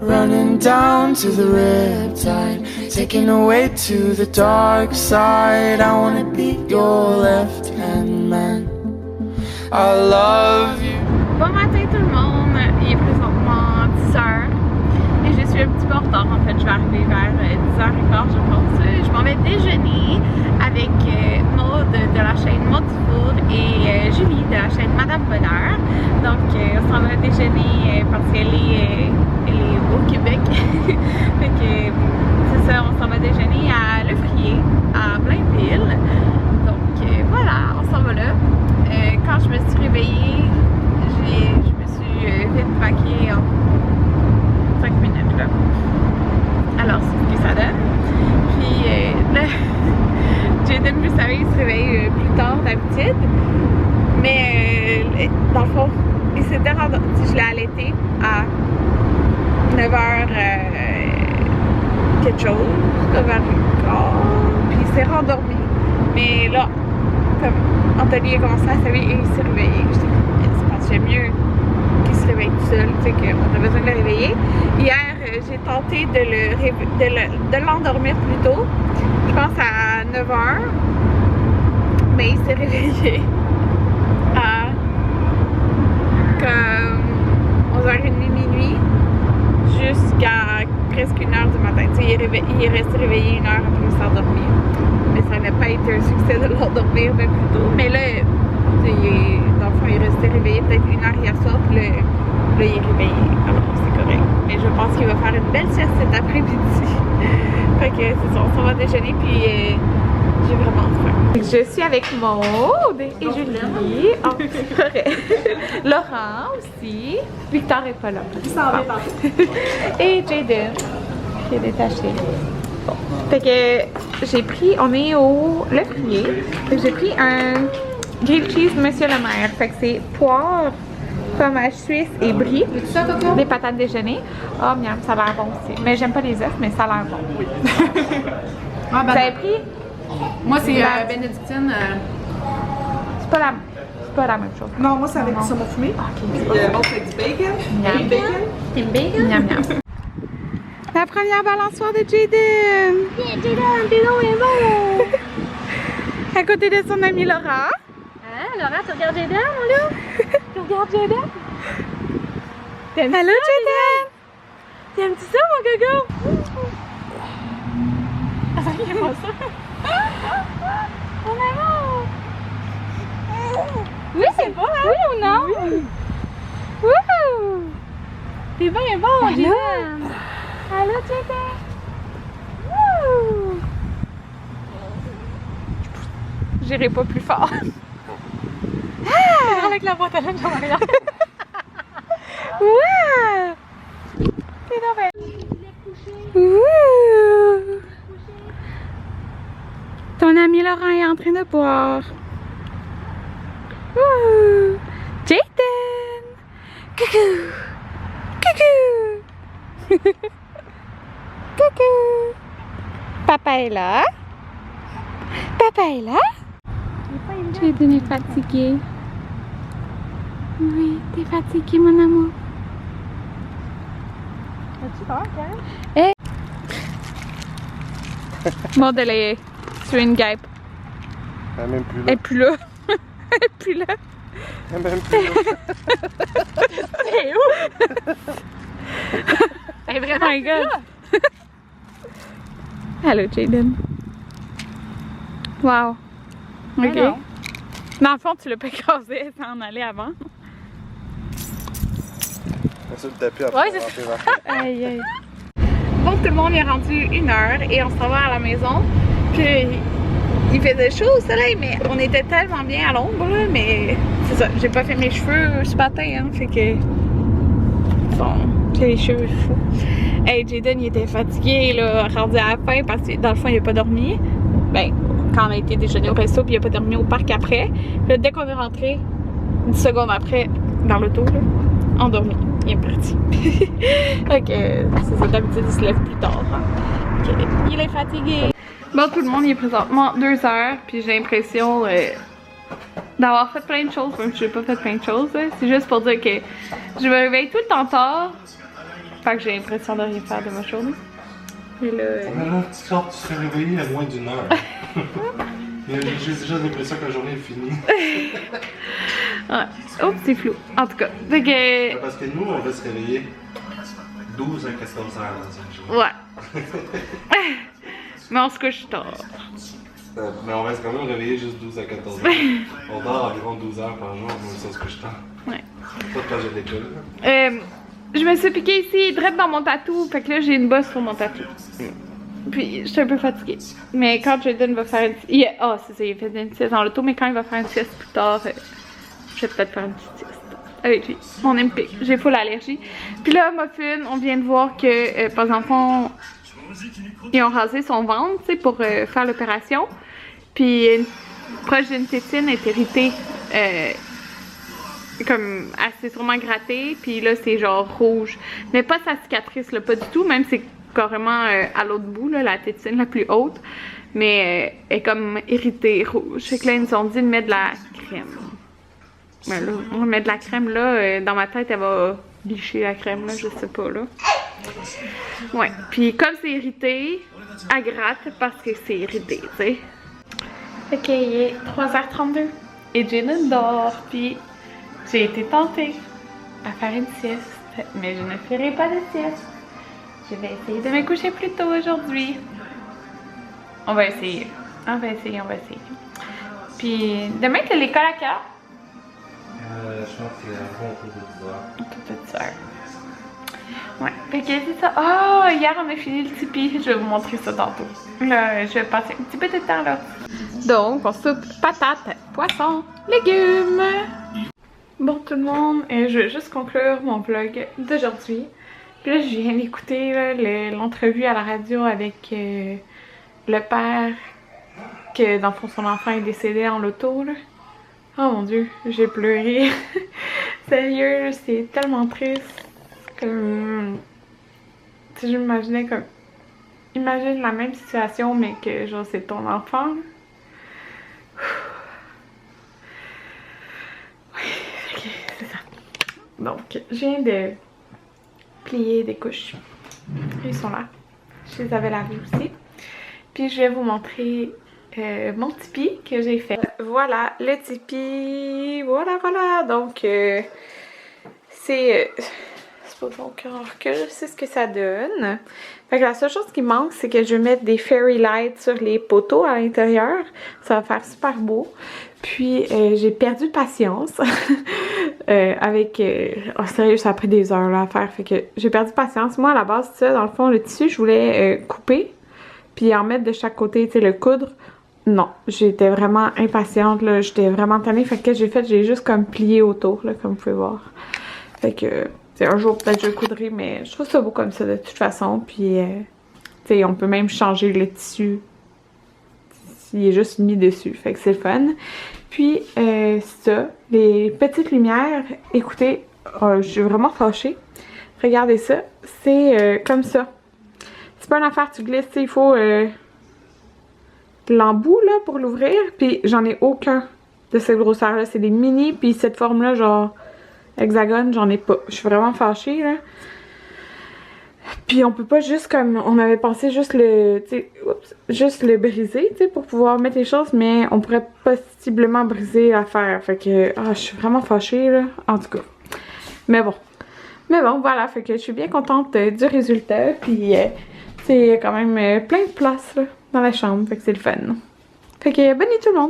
running down to the riptide, taken away to the dark side. I wanna be your left-hand man. I love you. Bon matin tout le monde, il est présentement 10h et je suis un petit peu en retard. En fait, je vais arriver vers 10h15 je pense. Je m'en vais déjeuner avec Maud de la chaîne Maud Food et Julie de la chaîne Madame Bonheur. Donc on s'en va déjeuner parce qu'elle est au Québec. Fait que c'est ça, on s'en va déjeuner à Le Frier, à Blainville. Donc voilà, on s'en va là. Quand je me suis réveillée, je me suis vite maquillée en 5 minutes là. Alors c'est ce que ça donne. Puis là, Jaden, vous savez, il se réveille plus tard d'habitude. Mais dans le fond, il s'était rendu, je l'ai allaité à 9h quelque chose, 9h15, puis il s'est rendormi. Mais là, comme Anthony a commencé à s'éveiller et il s'est réveillé. J'étais comme, je pense que j'aime mieux qu'il se réveille tout seul, tu sais, qu'on a besoin de le réveiller. Hier, j'ai tenté de l'endormir plus tôt, je pense à 9h, mais il s'est réveillé à comme 11h30, minuit, jusqu'à presque 1h du matin. Tu sais, il est resté réveillé 1 heure après s'endormir. Mais ça n'a pas été un succès de l'endormir bien plus tôt. Mais là, dans le fond, il est resté réveillé peut-être 1 heure hier soir, puis là, il est réveillé. Alors, c'est correct. Mais je pense qu'il va faire une belle sieste cet après-midi. Fait que c'est ça, on s'en va déjeuner, puis j'ai vraiment faim. Je suis avec Maud et Julie. Oh, c'est correct. Laurent aussi. Victor est pas là. Il s'en va. Et Jaden, qui est détaché. Bon. Fait que j'ai pris, on est au Le Frier. Fait que j'ai pris un grilled cheese Monsieur le Maire. Fait que c'est poire, fromage suisse et brie. Des patates déjeuner. Oh miam, ça a l'air bon aussi. Mais j'aime pas les œufs, mais ça a l'air bon. Oui. Ah, ben, vous avez pris? Moi c'est bénédictine. C'est pas la même chose. Non, moi c'est avec du saumon fumé. Puis l'autre avec du bacon. Miam. Bacon. Bacon? Miam miam. La première balançoire de Jaden! Jaden, t'es donc bien bon! À côté de son ami Laura. Hein, Laura, tu regardes Jaden, mon loup? Tu regardes Jaden? Allô, Jaden! T'aimes-tu ça, mon coco? Ah, ça fait pas ça! On est bon! Oui, c'est bon, hein? Oui ou non? Oui! Wouhou! T'es bien bon, Allô? Jaden! Allô, Jaden! Wouh! J'irai pas plus fort. Ah! Avec la boîte à lunch en arrière. Ouais! C'est normal. Wouh! Ton ami Laurent est en train de boire. Wouh! Jaden! Coucou! Coucou! Coucou! Papa est là? Papa est là? Jaden est fatigué. Oui, t'es fatigué, mon amour. As-tu peur, Karen? Hey! Maud, elle est sur une guêpe. Elle est même plus là. Elle est plus là. Elle est plus là. Elle est même plus là. Elle est où? Elle est vraiment là. Allô, Jaden. Wow. Ok. Dans le fond, tu l'as pas écrasé sans en aller avant. C'est le tapis après. Ouais, c'est ça. Aïe, aïe. Bon, tout le monde est rendu 1h et on s'en va à la maison. Puis, il faisait chaud au soleil, mais on était tellement bien à l'ombre, là. Mais c'est ça, j'ai pas fait mes cheveux ce matin, hein. Fait que. Bon, j'ai les cheveux fous. Hey, Jaden, il était fatigué, là, rendu à la fin parce que dans le fond, il a pas dormi. Ben, quand on a été déjeuner au resto, puis il a pas dormi au parc après. Puis là, dès qu'on est rentré, 10 secondes après, dans l'auto, là, endormi. Il est parti. Ok, c'est ça, d'habitude, il se lève plus tard. Hein. Okay. Il est fatigué. Bon, tout le monde, il est présentement 2h, puis j'ai l'impression d'avoir fait plein de choses, même si j'ai pas fait plein de choses. C'est juste pour dire que je me réveille tout le temps tard. Fait que j'ai l'impression de rien faire de ma journée. Et là... Mais là, quand tu serais réveillé à moins d'1 heure. J'ai déjà l'impression que la journée est finie. Ouais. Oh, c'est flou. En tout cas. Fait que... Parce que nous, on va se réveiller 12 à 14 heures dans une journée. Ouais. Mais on se couche tard. Mais on reste quand même réveillé juste 12 à 14 heures. On dort environ 12 heures par jour, même si on se couche tard. Ouais. Pas quand j'ai l'école. Je me suis piqué ici, direct dans mon tatou. Fait que là, j'ai une bosse sur mon tatou. Puis, je suis un peu fatiguée. Mais quand Jaden va faire une... Ah, c'est ça, il a fait une sieste dans l'auto, mais quand il va faire une sieste plus tard, je vais peut-être faire une petite sieste avec lui. Mon nez me pique, j'ai full allergie. Puis là, Muffin, on vient de voir que, par exemple, ils ont rasé son ventre, tu sais, pour faire l'opération. Puis, proche d'une tétine est irritée, comme assez sûrement grattée. Puis là, c'est genre rouge. Mais pas sa cicatrice, là, pas du tout, même c'est carrément à l'autre bout, là, la tétine la plus haute. Mais elle est comme irritée, rouge. Fait que là, ils nous ont dit de mettre de la crème. Mais là, on va mettre de la crème là. Dans ma tête, elle va licher la crème là, je sais pas là. Ouais. Puis comme c'est irrité, elle gratte parce que c'est irrité, tu sais. Fait qu'il est 3h32 et Jaden dort. Puis j'ai été tentée à faire une sieste, mais je ne ferai pas de sieste. Je vais essayer de me coucher plus tôt aujourd'hui. On va essayer. On va essayer. Puis demain, t'as l'école à quelle heure? Je pense que c'est un bon autour de 10 heures. Ouais, fait que c'est ça. Oh, hier on a fini le Tipeee. Je vais vous montrer ça tantôt. Là, je vais passer un petit peu de temps là. Donc, on soupe patates, poissons, légumes. Bon tout le monde, je vais juste conclure mon vlog d'aujourd'hui. Puis là, je viens d'écouter l'entrevue à la radio avec le père que dans le fond son enfant est décédé en l'auto là. Oh mon dieu, j'ai pleuré. Sérieux, c'est tellement triste. Comme... Tu sais, je m'imaginais comme... Imagine la même situation mais que genre c'est ton enfant. Oui, ok, c'est ça. Donc, je viens de plier des couches. Ils sont là. Je les avais lavés aussi. Puis je vais vous montrer mon Tipeee que j'ai fait. Voilà, le Tipeee. Voilà. Donc, c'est... supposons que je sais ce que ça donne. Fait que la seule chose qui manque, c'est que je vais mettre des fairy lights sur les poteaux à l'intérieur. Ça va faire super beau. Puis, j'ai perdu patience avec... oh, sérieux, ça a pris des heures là, à faire. Fait que j'ai perdu patience. Moi, à la base, ça, dans le fond, le tissu, je voulais couper. Puis en mettre de chaque côté, tu sais, le coudre. Non, j'étais vraiment impatiente, là. J'étais vraiment tannée. Fait que j'ai fait, j'ai juste comme plié autour, là, comme vous pouvez voir. Fait que... un jour, peut-être, je coudrai, mais je trouve ça beau comme ça, de toute façon. Puis, tu sais, on peut même changer le tissu s'il est juste mis dessus. Fait que c'est le fun. Puis, ça, les petites lumières, écoutez, je suis vraiment fâchée. Regardez ça, c'est comme ça. C'est pas une affaire, tu glisses, il faut l'embout, là, pour l'ouvrir. Puis, j'en ai aucun de cette grosseur-là. C'est des mini, puis cette forme-là, genre... hexagone, j'en ai pas. Je suis vraiment fâchée, là. Puis on peut pas juste comme... On avait pensé juste le... juste le briser, tu sais, pour pouvoir mettre les choses, mais on pourrait possiblement briser l'affaire. Fait que... je suis vraiment fâchée, là. En tout cas. Mais bon, voilà. Fait que je suis bien contente du résultat. Puis, tu sais, il y a quand même plein de place, là, dans la chambre. Fait que c'est le fun. Fait que bonne nuit tout le monde!